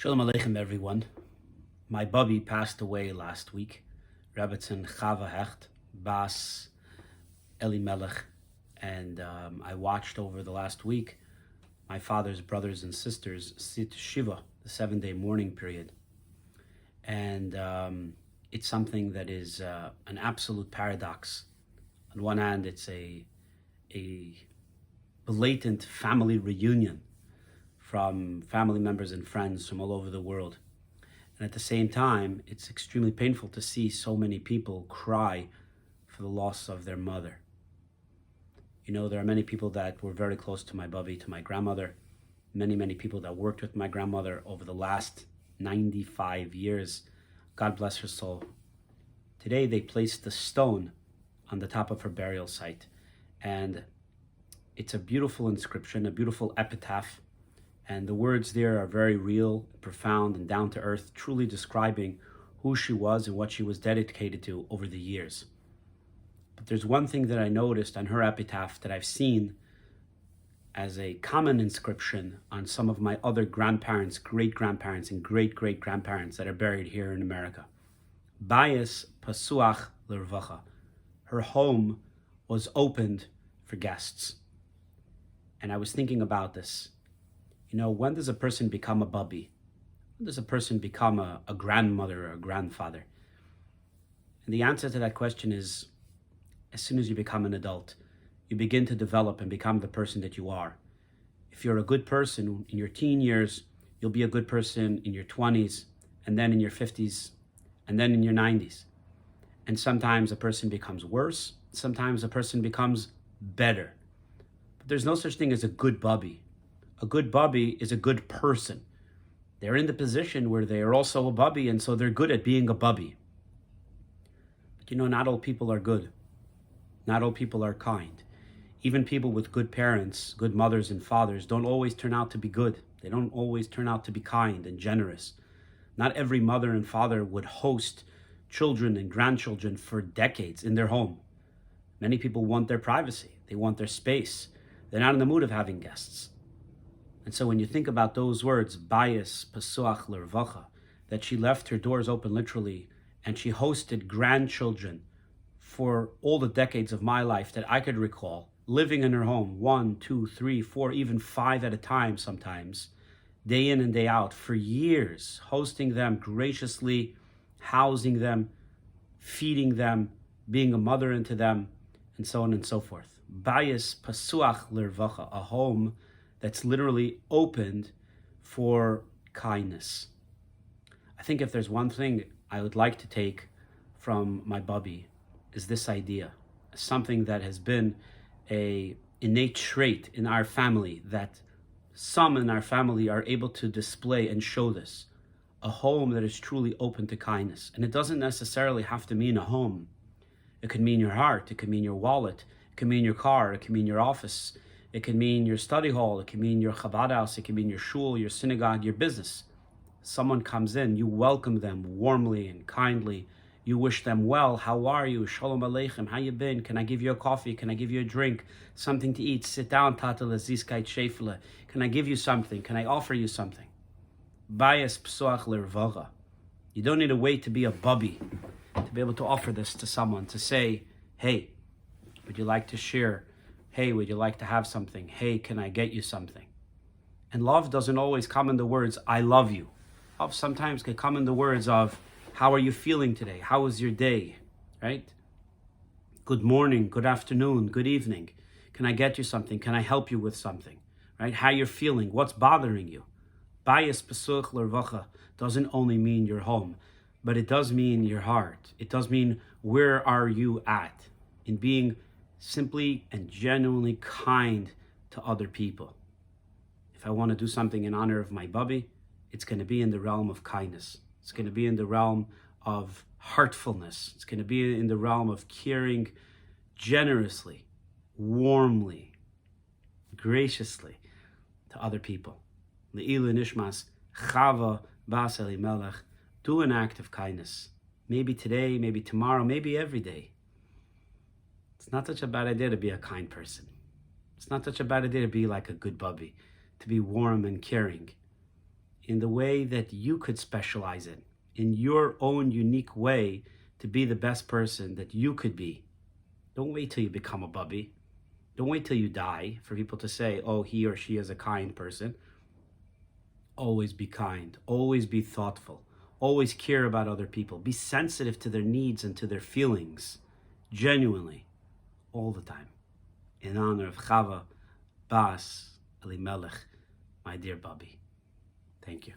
Shalom Aleichem, everyone. My Bubby passed away last week. Rebbetzin Chave Hecht, Bas Elimelech. And I watched over the last week my father's brothers and sisters sit Shiva, the 7-day mourning period. And it's something that is an absolute paradox. On one hand, it's a blatant family reunion from family members and friends from all over the world. And at the same time, it's extremely painful to see so many people cry for the loss of their mother. You know, there are many people that were very close to my Bubby, to my grandmother, many people that worked with my grandmother over the last 95 years. God bless her soul. Today, they placed the stone on the top of her burial site. And it's a beautiful inscription, a beautiful epitaph. And the words there are very real, profound, and down to earth, truly describing who she was and what she was dedicated to over the years. But there's one thing that I noticed on her epitaph that I've seen as a common inscription on some of my other grandparents, great-grandparents, and great-great-grandparents that are buried here in America. Bayis Pasuach Lirvacha. Her home was opened for guests. And I was thinking about this. You know, when does a person become a Bubby? When does a person become a grandmother or a grandfather? And the answer to that question is, as soon as you become an adult, you begin to develop and become the person that you are. If you're a good person in your teen years, you'll be a good person in your 20s, and then in your 50s, and then in your 90s. And sometimes a person becomes worse, sometimes a person becomes better. But there's no such thing as a good Bubby. A good Bubby is a good person. They're in the position where they are also a Bubby, and so they're good at being a Bubby. But you know, not all people are good. Not all people are kind. Even people with good parents, good mothers and fathers, don't always turn out to be good. They don't always turn out to be kind and generous. Not every mother and father would host children and grandchildren for decades in their home. Many people want their privacy. They want their space. They're not in the mood of having guests. And so when you think about those words, Bayis Pasuach Lirvacha, that she left her doors open literally, and she hosted grandchildren for all the decades of my life that I could recall, living in her home, 1, 2, 3, 4, even 5 at a time sometimes, day in and day out, for years, hosting them graciously, housing them, feeding them, being a mother into them, and so on and so forth. Bayis Pasuach Lirvacha, a home that's literally opened for kindness. I think if there's one thing I would like to take from my Bubby is this idea, something that has been an innate trait in our family, that some in our family are able to display and show this, a home that is truly open to kindness. And it doesn't necessarily have to mean a home. It could mean your heart, it could mean your wallet, it could mean your car, it could mean your office, it can mean your study hall, it can mean your Chabad house, it can mean your shul, your synagogue, your business. Someone comes in, you welcome them warmly and kindly. You wish them well. How are you? Shalom Aleichem. How you been? Can I give you a coffee? Can I give you a drink? Something to eat? Sit down, Tata Lezizkait Shefele. Can I give you something? Can I offer you something? Bayis Psuach Lirvacha. You don't need to wait to be a Bubby to be able to offer this to someone, to say, hey, would you like to share? Hey, would you like to have something? Hey, can I get you something? And love doesn't always come in the words, I love you. Love sometimes can come in the words of, how are you feeling today? How was your day? Right? Good morning, good afternoon, good evening. Can I get you something? Can I help you with something? Right? How you're feeling? What's bothering you? Bayis Pasuach Lirvacha doesn't only mean your home, but it does mean your heart. It does mean, where are you at in being simply and genuinely kind to other people? If I want to do something in honor of my Bubby, it's going to be in the realm of kindness. It's going to be in the realm of heartfulness. It's going to be in the realm of caring generously, warmly, graciously to other people. Le'ilu nishmas Chave bas Elimelech. Do an act of kindness. Maybe today, maybe tomorrow, maybe every day. It's not such a bad idea to be a kind person. It's not such a bad idea to be like a good Bubby, to be warm and caring. in the way that you could specialize in your own unique way to be the best person that you could be. Don't wait till you become a Bubby. Don't wait till you die for people to say, oh, he or she is a kind person. Always be kind. Always be thoughtful. Always care about other people. Be sensitive to their needs and to their feelings. Genuinely. All the time. In honor of Chave, Bas, Elimelech, my dear Bubby. Thank you.